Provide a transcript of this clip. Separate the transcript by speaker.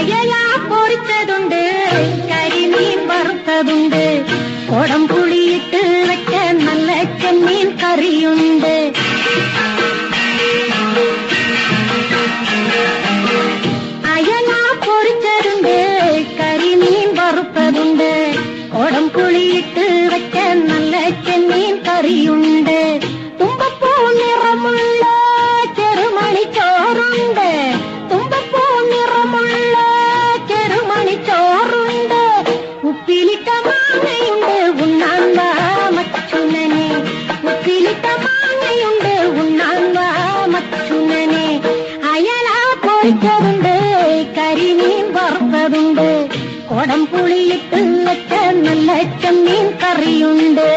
Speaker 1: അയല പൊരിച്ചതുണ്ട്, കരിമീൻ വറുത്തതുണ്ട്, കൊടംപുളിയിട്ട് വെച്ച നല്ല ചെമ്മീൻ കറിയുണ്ട്. അയല പൊരിച്ചതുണ്ട്, കരിമീൻ വറുത്തതുണ്ട്, കൊടംപുളിയിട്ട് വെച്ച നല്ല ചെമ്മീൻ കറിയുണ്ട്. തുമ്പപ്പൂ നിറമുള്ള ചെറുമണിച്ചോറുണ്ട്, തുമ്പപ്പൂ നിറമുള്ള ചെറുമണിച്ചോറുണ്ട്. ഉപ്പിലിട്ട മാങ്ങയുണ്ട്, ഉണ്ണാൻ വാ മച്ചുനനെ, ഉപ്പിലിട്ട മാങ്ങയുണ്ട്, ഉണ്ണാൻ വാ മച്ചുനനെ. അയല പൊരിച്ചതുണ്ട്, കരിമീൻ വറുത്തതുണ്ട്, കൊടംപുളിയിട്ട് വെച്ച നല്ല ചെമ്മീൻ കറിയുണ്ട്.